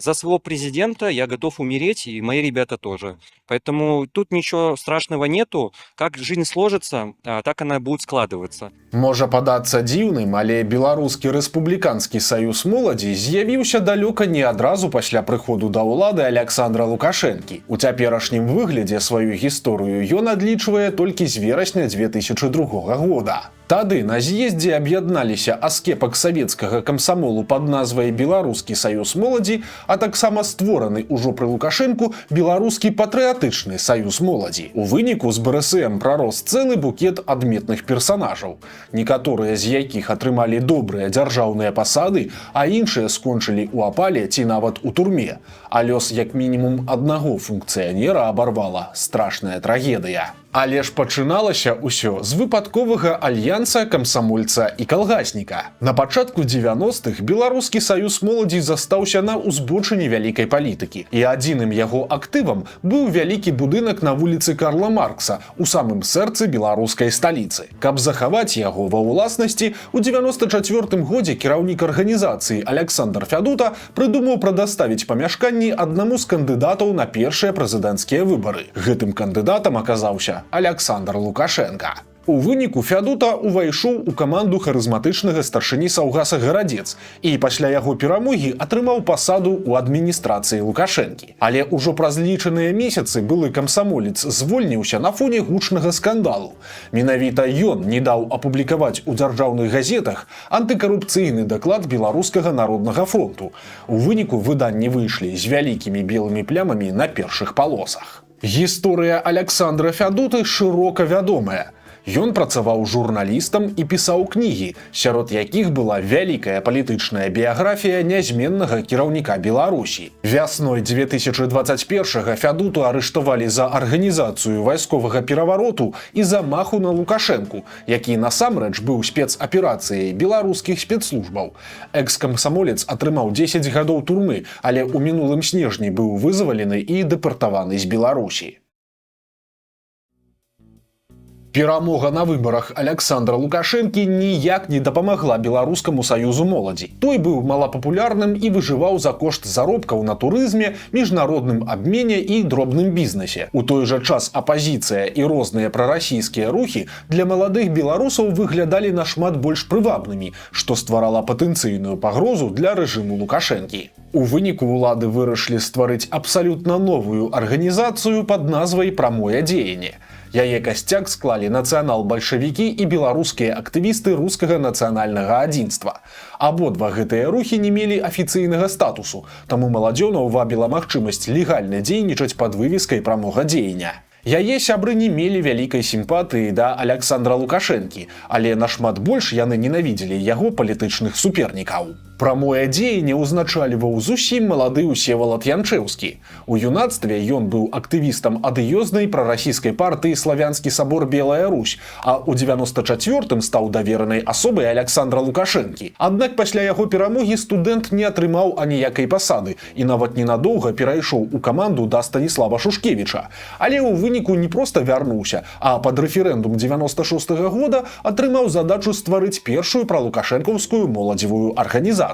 За своего президента я готов умереть, и мои ребята тоже. Поэтому тут ничего страшного нету. Как жизнь сложится, так она будет складываться. Можа падацца дзіўным, але беларускі рэспубліканскі саюз моладзі з'явіўся далёка не адразу пасля прыходу да ўлады Александра Лукашэнкі. У цяперашнім выглядзе сваю гісторыю ён адлічвае толькі з верасня 2002 года. Тады на з'ездзе аб'ядналіся аскепак савецкага камсамолу пад назвай Беларускі саюз моладзі, а таксама створаны ўжо пры Лукашэнку Беларускі патрыятычны саюз моладзі. У выніку з БРСМ прарос цэлы букет адметных персанажаў, некаторыя з якіх атрымалі добрыя дзяржаўныя пасады, а іншыя скончылі ў апале ці нават у турме. А лёс як мінімум аднаго функцыянера абарвала страшная трагедыя. Але ж пачыналася ўсё з выпадковага альянса камсамольца і калгасніка. На пачатку 90-х Беларускі саюз моладзі застаўся на ўзбочыне вялікай палітыкі. І адзіным яго актывам быў вялікі будынак на вуліцы Карла Маркса у самым сэрцы беларускай сталіцы. Каб захаваць яго ва ўласнасці, у 94-м годзе кіраўнік арганізацыі Александр Фядута прыдумаў прадаставіць памяшканні аднаму з кандыдатаў на першыя прэзідэнцкія выбары. Гэтым кандыдатам аказаўся Александр Лукашенко. У выніку Фядута увайшоў у каманду харызматычнага старшыні Саўгаса Гарадзец і пасля яго перамогі атрымаў пасаду ў адміністрацыі Лукашэнкі. Але ўжо праз лічаныя месяцы былы камсамолец звольніўся на фоне гучнага скандалу. Менавіта ён не даў апублікаваць у дзяржаўных газетах антыкарупцыйны даклад Беларускага народнага фронту. У выніку выданні выйшлі з вялікімі белымі плямамі на першых палосах. Гісторыя Александра Фядуты шырока вядомая. Ён працаваў журналістам і пісаў кнігі, сярод якіх была вялікая палітычная біяграфія нязменнага кіраўніка Беларусі. Вясной 2021-га Фядуту арыштавалі за арганізацыю вайсковага перавароту і замаху на Лукашэнку, які насамрэч быў спецаперацыяй беларускіх спецслужбаў. Экс-камсамолец атрымаў 10 гадоў турмы, але ў мінулым снежні быў вызвалены і дэпартаваны з Беларусі. Перамога на выбарах Александра Лукашэнкі ніяк не дапамагла Беларускаму саюзу моладзі. Той быў малапапулярным і выжываў за кошт заробкаў на турызме, міжнародным абмене і дробным бізнесе. У той жа час апазіцыя і розныя прарасійскія рухі для маладых беларусаў выглядалі нашмат больш прывабнымі, што стварала патэнцыйную пагрозу для рэжыму Лукашэнкі. У выніку ўлады вырашылі стварыць абсалютна новую арганізацыю пад назвай «Прамое дзеянне». Яе касцяк склалі нацыянал-бальшавікі і беларускія актывісты рускага нацыянальнага адзінства. Абодва гэтыя рухі не мелі афіцыйнага статусу, таму маладзёна ўвабіла магчымасць легальна дзейнічаць пад вывескай прамога дзеяння. Яе сябры не мелі вялікай сімпатыі да Александра Лукашэнкі, але нашмат больш яны ненавідзелі яго палітычных супернікаў. Прамое дзеянне ўзначальваў зусім малады Усевалад Янчэўскі. У юнацтве ён быў актывістам адыёзнай прарасійскай партыі «Славянскі сабор Белая Русь», а ў 94-м стаў даверанай асобай Александра Лукашэнкі. Аднак пасля яго перамогі студэнт не атрымаў аніякай пасады і нават ненадоўга перайшоў у каманду да Станіслава Шушкевіча. Але ў выніку не проста вярнуўся, а пад рэферэндум 96-го года атрымаў задачу стварыць першую пралукашэнкаўскую моладзевую арганізацыю.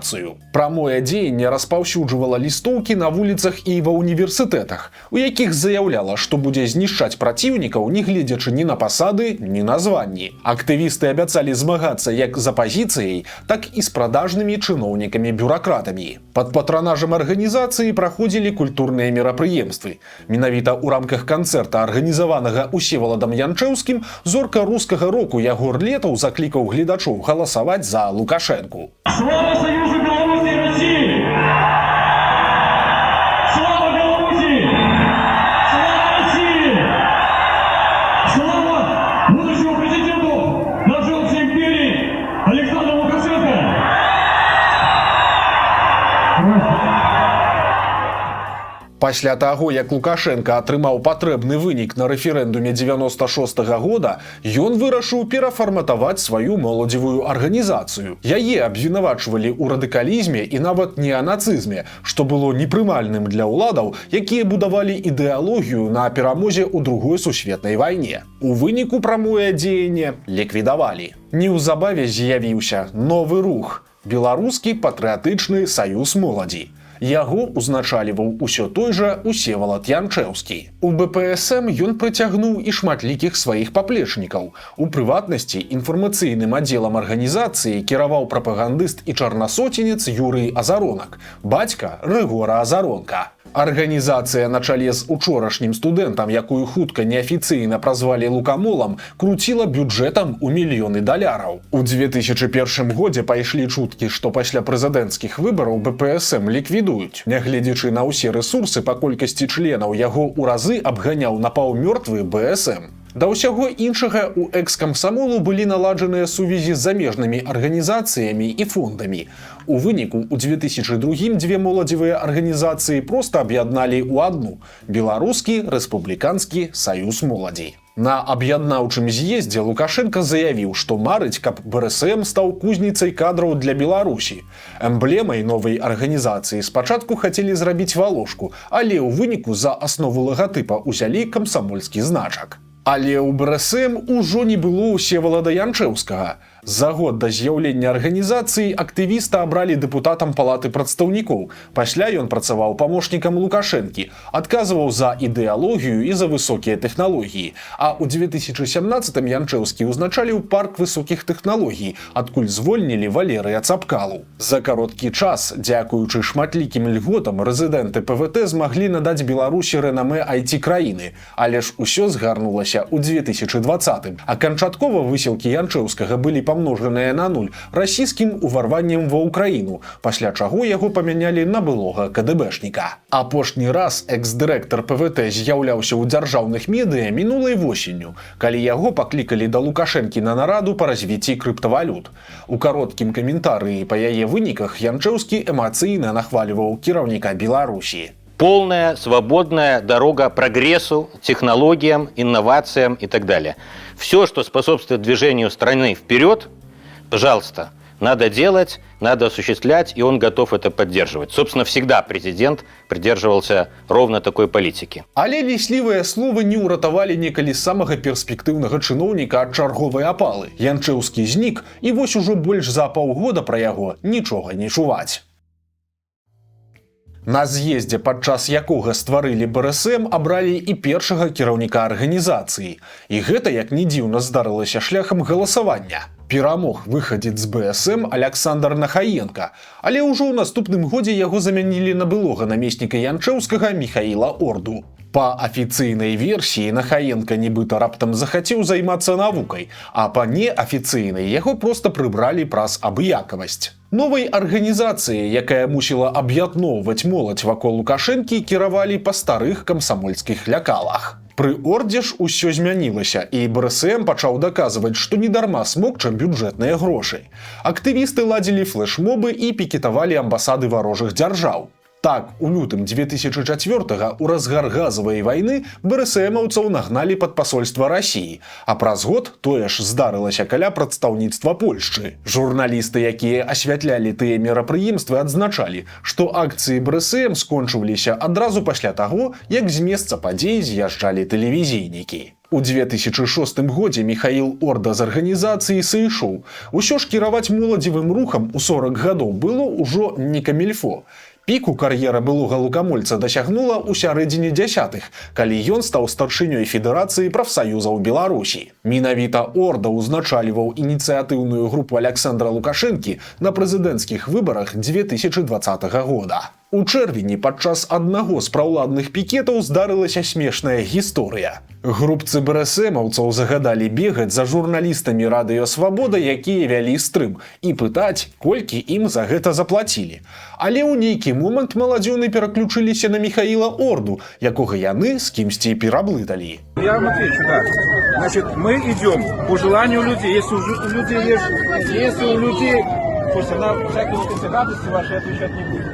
Прамое дзеянне распаўсюджвала лістоўкі на вуліцах і ва універсітэтах, у якіх заяўляла, што будзе знішчаць праціўнікаў, не гледзячы ні на пасады, ні на званні. Актывісты абяцалі змагацца як з апазіцыяй, так і з прадажнымі чыноўнікамі-бюракратамі. Пад патранажам арганізацыі праходзілі культурныя мерапрыемствы. Менавіта ў рамках канцэрта, арганізаванага Усеваладам Янчэўскім, зорка рускага року Ягор Летаў заклікаў гледачоў галасаваць за Лукашэнку. Слава Союзу Беларуси и России! Слава Беларуси! Слава России! Слава будущему президенту нашей общей империи Александру Лукашенко! Пасля таго, як Лукашенко атрымаў патрэбны вынік на рэферэндуме 96-го года, ён вырашыў перафарматаваць сваю моладзевую арганізацыю. Яе абвінавачвалі ў радыкалізме і нават неанацызме, што было непрымальным для ўладаў, якія будавалі ідэалогію на перамозе ў Другой сусветнай вайне. У выніку прамое дзеянне ліквідавалі. Неўзабаве з'явіўся новы рух – Беларускі патрыятычны саюз моладзі. Яго узначальваў усё той жа Усевалад Янчэўскі. У БПСМ ён прыцягнуў і шматлікіх сваіх паплечнікаў. У прыватнасці інфармацыйным аддзелам арганізацыі кіраваў прапагандыст і чарнасоценец Юрый Азаронак, бацька Рыгора Азаронка. Арганізацыя на чале з учорашнім студэнтам, якую хутка неафіцыйна празвалі лукамолам, круціла бюджэтам у мільёны даляраў. У 2001 годзе пайшлі чуткі, што пасля прэзідэнцкіх выбараў БПСМ ліквідуюць. Нягледзячы на ўсе рэсурсы па колькасці членаў, яго ў разы абганяў напаўмёртвы БСМ. Да ўсяго іншага у экс-камсамолу былі наладжаныя сувязі з замежнымі арганізацыямі і фондамі. У выніку у 2002 дзве моладзевыя арганізацыі проста аб'ядналі ў адну – Беларускі рэспубліканскі саюз моладзі. На аб'яднаўчым з'ездзе Лукашенко заявіў, што марыць, каб БРСМ стаў кузніцай кадраў для Беларусі. Эмблемай новай арганізацыі спачатку хацелі зрабіць валошку, але ў выніку за аснову лагатыпа ўзялі камсамольскі значак. Але ў БРСМ ужо не было Усевалада Янчэўскага. За год да з'яўлення арганізацыі актывіста абралі дэпутатам палаты прадстаўнікоў. Пасля ён працаваў памочнікам Лукашэнкі, адказваў за ідэалогію і за высокія тэхналогіі. А ў 2017-м Янчэўскі ўзначаліў парк высокіх тэхналогій, адкуль звольнілі Валерыя Цапкалу. За кароткі час, дзякуючы шматлікім льготам, рэзідэнты ПВТ змаглі надаць Беларусі рэнамэ IT-краіны, але ж усё згарнулася ў 2020-м. А канчаткова высілкі Янчэўскага былі памножаныя на 0 расійскім уварваннем ва ўкраіну, пасля чаго яго памянялі на былога КДБшніка. Апошні раз экс-дырэктар ПВТ з'яўляўся ў дзяржаўных медыа мінулай восенню, калі яго паклікалі да Лукашэнкі на нараду па развіцці крыптавалют. У кароткім каментарыі па яе выніках Янчэўскі эмацыйна нахваліваў кіраўніка Беларусі. Полная, свободная дорога прогрессу, технологиям, инновациям и так далее. Все, что способствует движению страны вперед, пожалуйста, надо делать, надо осуществлять, и он готов это поддерживать. Собственно, всегда президент придерживался ровно такой политики. Але ліслівыя словы не ўратавалі некалі самага перспектыўнага чыноўніка ад чарговай апалы. Янчэўскі знік, і вось ужо больш за паўгода пра яго нічога не чуваць. На з'ездзе, падчас якога стварылі БРСМ, абралі і першага кіраўніка арганізацыі. І гэта, як ні дзіўна, здарылася шляхам галасавання. Перамог выхадзец з БСМ Александр Нахаенко, але ўжо ў наступным годзе яго замянілі на былога намесніка Янчэўскага Міхаіла Орду. Па афіцыйнай версіі Нахаенко нібыта раптам захацеў займацца навукай, а па неафіцыйнай яго проста прыбралі праз абыякавасць. Новай арганізацыяй, якая мусіла аб'ядноўваць моладзь вакол Лукашэнкі, кіравалі па старых камсамольскіх лякалах. Пры Ордзе ж усё змянілася, і БРСМ пачаў даказваць, што недарма смокча бюджэтныя грошы. Актывісты ладзілі флэшмобы і пікетавалі амбасады варожых дзяржаў. Так, у лютым 2004-го у разгар газавай вайны БРСМаўцаў нагналі пад пасольства Расіі, а праз год тое ж здарылася каля прадстаўніцтва Польшчы. Журналісты, якія асвятлялі тыя мерапрыемствы, адзначалі, што акцыі БРСМ скончыліся адразу пасля таго, як з месца падзей з'язджалі тэлевізійнікі. У 2006 годзе Міхаіл Орда з арганізацыі сышоў. Усё ж кіраваць моладзевым рухам у 40 гадоў было ўжо не камільфо. Піку кар'ера былога лукамольца дасягнула ў сярэдзіне дзясятых, калі ён стаў старшынёй Федэрацыі прафсаюзаў Беларусі. Менавіта Орда ўзначальваў ініцыятыўную групу Александра Лукашэнкі на прэзідэнцкіх выбарах 2020 года. У чэрвені падчас аднаго з праўладных пікетаў здарылася смешная гісторыя. Групцы БРСМаўцаў загадалі бегаць за журналістамі Радыё Свабода, якія вялі стрым, і пытаць, колькі ім за гэта заплацілі. Але ў нейкі момант маладзёны пераключыліся на Міхаіла Орду, якога яны з кімсьці пераблыталі. Я вам отвечу, да. Значит, мы идем по желанию людей. Если у людей, слушайте, на всякие вот эти радости ваши отвечать не будет.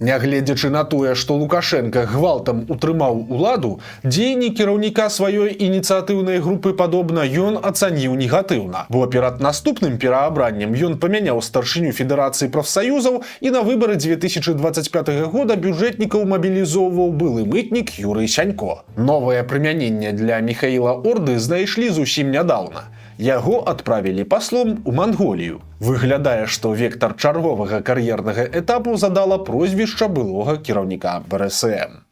Нягледзячы на тое, што Лукашенко гвалтам утрымаў уладу, дзеянні кіраўніка сваёй ініцыятыўнай групы падобна ён ацаніў негатыўна, бо перад наступным пераабраннем ён памяняў старшыню Федэрацыі прафсаюзаў і на выбары 2025 года бюджэтнікаў мабілізоўваў былы мытнік Юрый Сянько. Новае прымяненне для Міхаіла Орды знайшлі зусім нядаўна. Яго адправілі паслом у Манголію. Выглядае, што вектар чарговага кар'ернага этапу задала прозвішча былога кіраўніка БРСМ.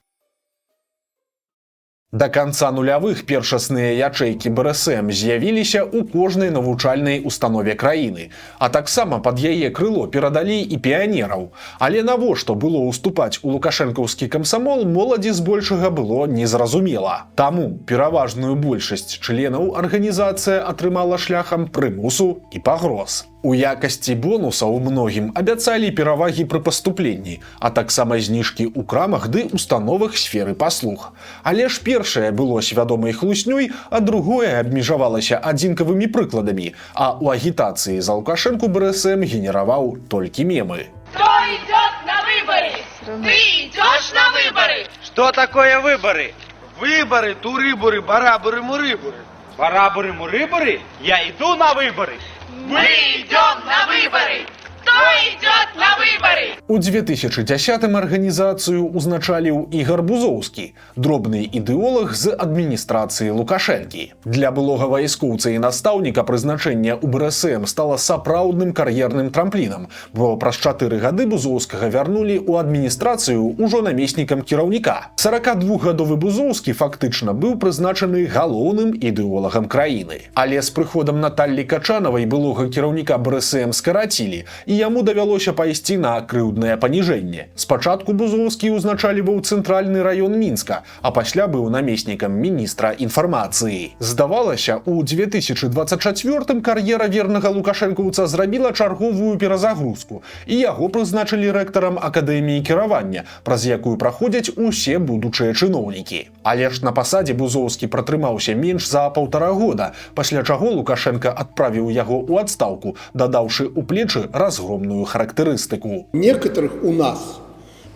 Да канца нулявых першасныя ячэйкі БРСМ з'явіліся ў кожнай навучальнай установе краіны, а таксама пад яе крыло перадалі і піянераў. Але навошта было ўступаць у лукашэнкаўскі камсамол, моладзі збольшага было незразумела. Таму пераважную большасць членаў арганізацыя атрымала шляхам прымусу і пагроз. У якасці бонусаў многім абяцалі перавагі пры паступленні, а таксама зніжкі ў крамах ды установах сферы паслуг. Але ж першае было свядомай хлуснёй, а другое абмежавалася адзінкавымі прыкладамі, а ў агітацыі за Лукашэнку БРСМ генераваў толькі мемы. Кто идет на выборы? Ты идешь на выборы? Что такое выборы? Выборы, турыборы, бараборы-мурыборы. Бараборы-мурыборы? Я иду на выборы. Мы идем на выборы! Кто идет на выборы? У 2010-м арганізацыю узначаліў Ігар Бузоўскі, дробны ідэолаг з адміністрацыі Лукашэнкі. Для былога вайскоўца і настаўніка прызначэнне ў БРСМ стала сапраўдным кар'ерным трамплінам, бо праз 4 гады Бузоўскага вярнулі ў адміністрацыю ўжо намеснікам кіраўніка. 42-гадовы Бузоўскі фактычна быў прызначаны галоўным ідэолагам краіны. Але з прыходам Наталлі Качанавай былога кіраўніка БРСМ скарацілі, і яму давялося пайсці на крыўднае паніжэнне. Спачатку Бузоўскі ўзначаліваў цэнтральны раён Мінска, а пасля быў намеснікам міністра інфармацыі. Здавалася, у 2024-м кар'ера вернага лукашэнкаўца зрабіла чарговую перазагрузку, і яго прызначылі рэктарам акадэміі кіравання, праз якую праходзяць усе будучыя чыноўнікі. Але ж на пасадзе Бузоўскі пратрымаўся менш за 1,5 года, пасля чаго Лукашенко адправіў яго ў адстаўку, дадаўшы ў плечы разгромную характеристику. Некоторых у нас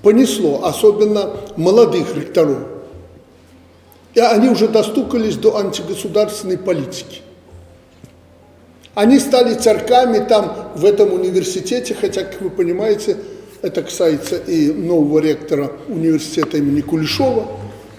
понесло, особенно молодых ректоров. И они уже достукались до антигосударственной политики. Они стали царьками там, в этом университете, хотя, как вы понимаете, это касается и нового ректора университета имени Кулешова,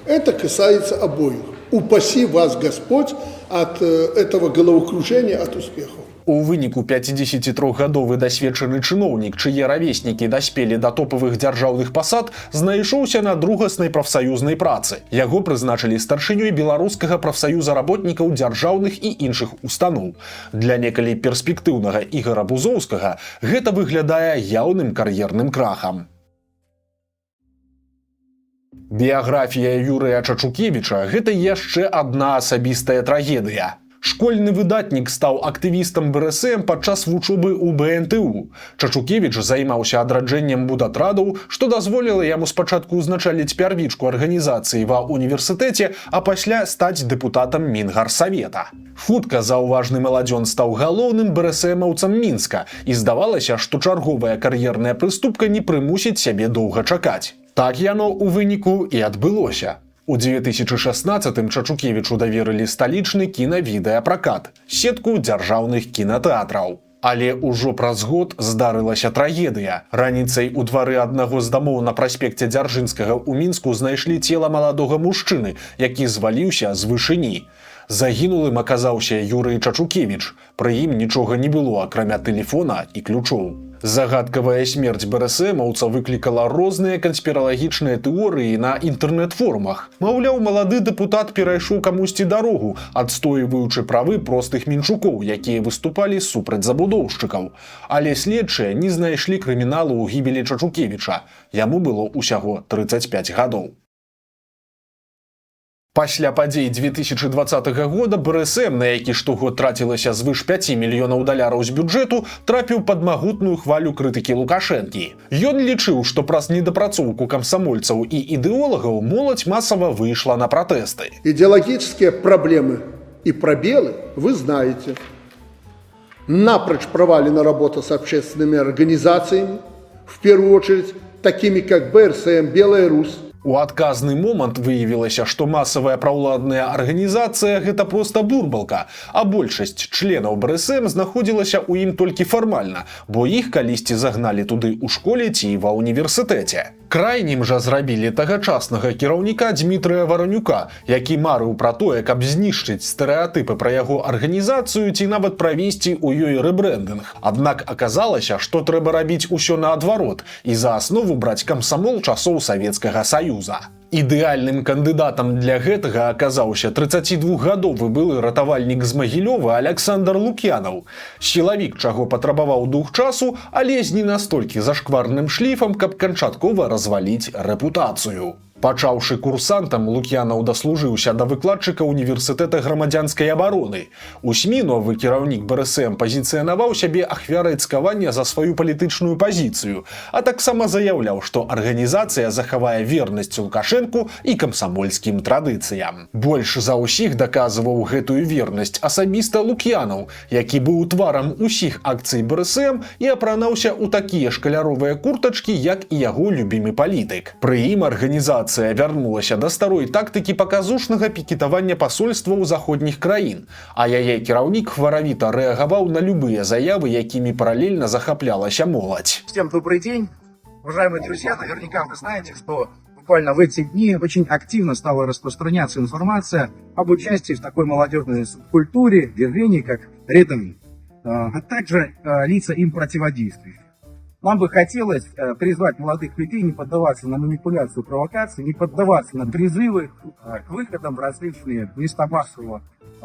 это касается обоих. Упаси вас Господь от этого головокружения, от успехов. У выніку 53-гадовы дасведчаны чыноўнік, чые равеснікі даспелі да топавых дзяржаўных пасад, знайшоўся на другаснай прафсаюзнай працы. Яго прызначылі старшынёй беларускага прафсаюза работнікаў дзяржаўных і іншых устаноў. Для некалі перспектыўнага Ігара Бузоўскага гэта выглядае яўным кар'ерным крахам. Біяграфія Юрыя Чачукевіча – гэта яшчэ адна асабістая трагедыя. Школьны выдатнік стаў актывістам БРСМ падчас вучобы ў БНТУ. Чачукевіч займаўся адраджэннем будатрадаў, што дазволіла яму спачатку ўзначаліць пярвічку арганізацыі ва універсітэце, а пасля стаць дэпутатам Мінгарсавета. Хутка заўважны маладзён стаў галоўным БРСМаўцам Мінска, і здавалася, што чарговая кар'ерная прыступка не прымусіць сябе доўга чакаць. Так яно ў выніку і адбылося. У 2016-м Чачукевічу даверылі сталічны кінавідэапракат, сетку дзяржаўных кінатэатраў. Але ўжо праз год здарылася трагедыя. Раніцай у двары аднаго з дамоў на праспекце Дзяржынскага ў Мінску знайшлі цела маладога мужчыны, які зваліўся з вышыні. Загінулым аказаўся Юрый Чачукевіч. Пры ім нічога не было, акрамя тэлефона і ключоў. Загадкавая смерць БРСМаўца выклікала розныя канспіралагічныя тэорыі на інтэрнэт-форумах. Маўляў, малады дэпутат перайшоў камусьці дарогу, адстойваючы правы простых менчукоў, якія выступалі супраць забудоўшчыкаў. Але следчыя не знайшлі крыміналу ў гібелі Чачукевіча. Яму было ўсяго 35 гадоў. Пасля падзей 2020 года БРСМ, на які штогод трацілася звыш 5 мільёнаў даляраў з бюджэту, трапіў пад магутную хвалю крытыкі Лукашэнкі. Ён лічыў, што праз недапрацоўку камсамольцаў і ідэолагаў моладзь масава выйшла на пратэсты. Идеологические проблемы и пробелы вы знаете. Напрочь провалена работа с общественными организациями, в первую очередь такими как БРСМ, Белая Русь. У адказны момант выявілася, што масавая праўладная арганізацыя – гэта проста бурбалка, а большасць членаў БРСМ знаходзілася ў ім толькі фармальна, бо іх калісьці загналі туды ў школе ці ва ўніверсітэце. Крайнім жа зрабілі тагачаснага кіраўніка Дмітрыя Варанюка, які марыў пра тое, каб знішчыць стэрэатыпы пра яго арганізацыю ці нават правесці ў ёй рэбрэндынг. Аднак аказалася, што трэба рабіць усё наадварот і за аснову браць камсамол часоў Савецкага Саюза. Ідэальным кандыдатам для гэтага аказаўся 32гадовы былы ратавальнік з Магілёва Александр Лук'янаў. Сілавік, чаго патрабаваў дух часу, але з не настолькі зашкварным шліфам, каб канчаткова разваліць рэпутацыю. Пачаўшы курсантам, Лук'янаў даслужыўся да выкладчыка універсітэта грамадзянскай абароны. У СМІ новы кіраўнік БРСМ пазіцыянаваў сябе ахвярай цкавання за сваю палітычную пазіцыю, а таксама заяўляў, што арганізацыя захавае вернасць Лукашэнку і камсамольскім традыцыям. Больш за ўсіх даказваў гэтую вернасць асабіста Лук'янаў, які быў тварам усіх акцый БРСМ і апранаўся ў такія ж каляровыя куртачкі, як і яго любімы палітык. Пры ім арганізацыя вярнулася да старой тактыкі паказушнага пікетавання пасольстваў заходніх краін, а яе кіраўнік хваравіта рэагаваў на любыя заявы, якімі параллельна захаплялася моладзь. Всем добрый день, уважаемые друзья. Наверняка вы знаете, что буквально в эти дни очень активно стала распространяться информация об участии в такой молодежной субкультуре, движении, как рядовые, а также лица им противодействующих. Нам бы хотелось призвать молодых людей не поддаваться на манипуляцию, провокации, не поддаваться на призывы к выходам в различные места массового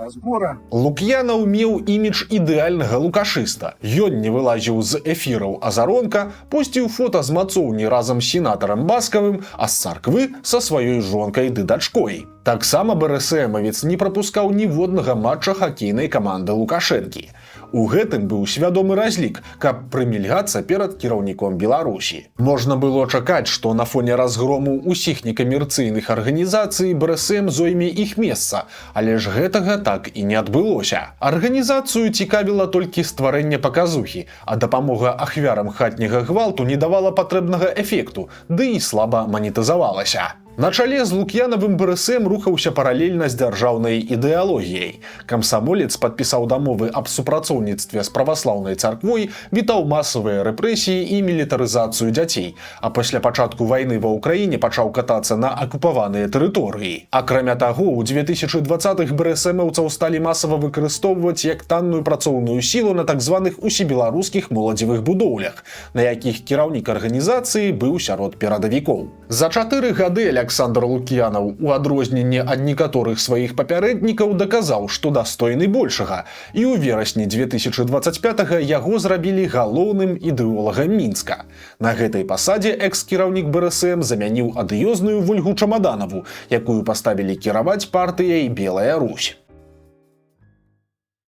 збора. Лук'янаў меў імідж ідэальнага лукашыста. Ён не вылазіў з эфіраў Азаронка, посціў фота з мацоўні разам з сенатарам Баскавым, а з царквы са сваёй жонкай ды дачкой. Таксама БРСМавец не прапускаў ніводнага матча хакейнай каманды Лукашэнкі. У гэтым быў свядомы разлік, каб прымільгацца перад кіраўніком Беларусі. Можна было чакаць, што на фоне разгрому ўсіх некамерцыйных арганізацый БРСМ зойме іх месца, але ж гэтага так і не адбылося. Арганізацыю цікавіла толькі стварэнне паказухі, а дапамога ахвярам хатняга гвалту не давала патрэбнага эфекту, ды і слаба манетызавалася. На чале з Лук'янавым БРСМ рухаўся паралельна з дзяржаўнай ідэалогіяй. Камсамолец падпісаў дамовы аб супрацоўніцтве з праваслаўнай царквой, вітаў масавыя рэпрэсіі і мілітарызацыю дзяцей, а пасля пачатку вайны ва ўкраіне пачаў катацца на акупаваныя тэрыторыі. Акрамя таго, у 2020-х БРСМаўцаў сталі масава выкарыстоўваць як танную працоўную сілу на так званых усебеларускіх моладзевых будоўлях, на якіх кіраўнік арганізацыі быў сярод перадавікоў. За 4 гады Александр Лук'янаў, у адрозненне ад некаторых сваіх папярэднікаў, даказаў, што дастойны большага, і ў верасні 2025-га яго зрабілі галоўным ідэолагам Мінска. На гэтай пасадзе экс-кіраўнік БРСМ замяніў адыёзную Вольгу Чамаданаву, якую паставілі кіраваць партыяй Белая Русь.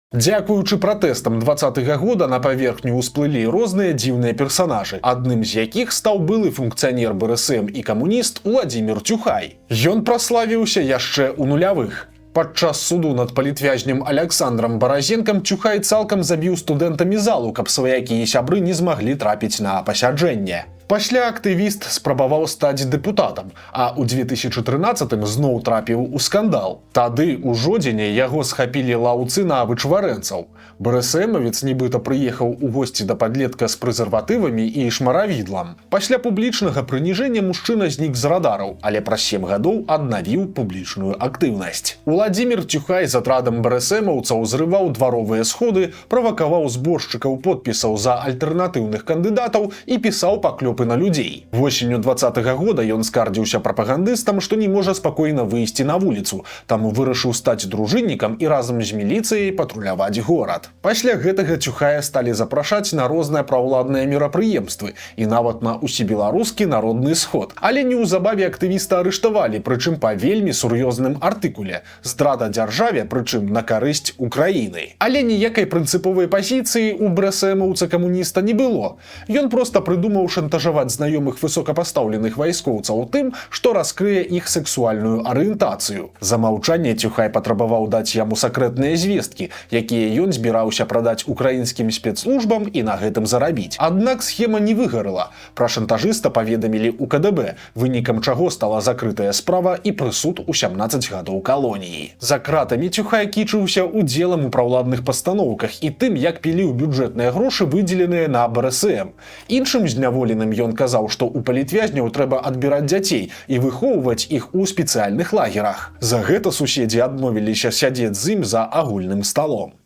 Дзякуючы пратэстам 20-го года на паверхню ўсплылі розныя дзіўныя персанажы, адным з якіх стаў былы функцыянер БРСМ і камуніст Уладзімір Цюхай. Ён праславіўся яшчэ ў нулявых. Падчас суду над палітвязнем Александрам Баразенкам Цюхай цалкам забіў студэнтамі залу, каб сваякі і сябры не змаглі трапіць на пасяджэнне. Пасля актывіст спрабаваў стаць дэпутатам, а ў 2013-м зноў трапіў у скандал. Тады, у жодзіне, яго схапілі лаўцы на вычварэнцаў. БРСМавец нібыта прыехаў у госці да падлетка з прэзерватывамі і шмаравідлам. Пасля публічнага прыніжэння мужчына знік з радараў, але праз 7 гадоў аднавіў публічную актыўнасць. Уладзімір Цюхай з атрадам БРСМаўцаў зрываў дваровыя сходы, правакаваў зборшчыкаў подпісаў за альтэрнатыўных кандыдатаў і пісаў паклёпы на людзей. Восенню 20-го года ён скардзіўся прапагандыстам, што не можа спакойна выйсці на вуліцу, таму вырашыў стаць дружыннікам і разам з міліцыяй патруляваць горад. Пасля гэтага Цюхая сталі запрашаць на розныя праўладныя мерапрыемствы і нават на усебеларускі народны сход. Але неўзабаве актывіста арыштавалі, прычым па вельмі сур'ёзным артыкуле – здрада дзяржаве, прычым на карысць Украіны. Але ніякай прынцыповай пазіцыі ў БРСМаўца-камуніста не было. Ён проста прыдумаў шантажаваць знаёмых высокапастаўленых вайскоўцаў тым, што раскрые іх сексуальную арыентацыю. За маўчанне Цюхай патрабаваў даць яму сакрэтныя звесткі, якія ён збіраўся прадаць украінскім спецслужбам і на гэтым зарабіць. Аднак схема не выгарала. Пра шантажыста паведамілі ў КДБ, вынікам чаго стала закрытая справа і прысуд у 17 гадоў калоніі. За кратамі Цюхай кічыўся удзелам у праўладных пастаноўках і тым, як піліў бюджэтныя грошы, выдзеленыя на БРСМ. Іншым зняволеным ён казаў, што ў палітвязняў трэба адбіраць дзяцей і выхоўваць іх у спецыяльных лагерах. За гэта суседзі адмовіліся сядзець з ім за агульным сталом.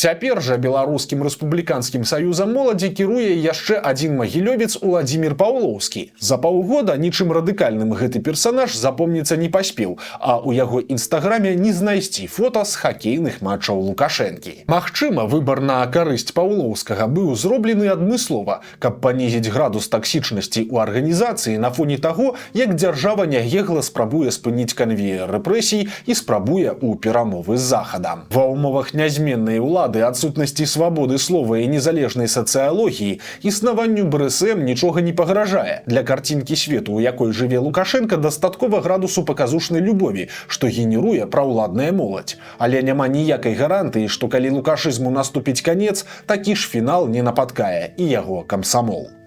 Цяпер жа беларускім рэспубліканскім саюзам моладзі кіруе яшчэ адзін магілёвец Уладзімір Паўлоўскі. За паўгода нічым радыкальным гэты персанаж запомніцца не паспеў, а ў яго інстаграме не знайсці фота з хакейных матчаў Лукашэнкі. Магчыма, выбар на карысць Паўлоўскага быў зроблены адмыслова, каб панізіць градус таксічнасці ў арганізацыі на фоне таго, як дзяржава нягегла спрабуе спыніць канвеер рэпрэсій і спрабуе ў перамовы з захадам. Ва ўмовах нязменнай улады, адсутнасці свабоды слова і незалежнай сацыялогіі, існаванню БРСМ нічога не пагражае. Для карцінкі свету, у якой жыве Лукашенка, дастаткова градусу паказушнай любові, што генеруе праўладная моладзь. Але няма ніякай гарантыі, што калі лукашызму наступіць канец, такі ж фінал не напаткае і яго камсамол.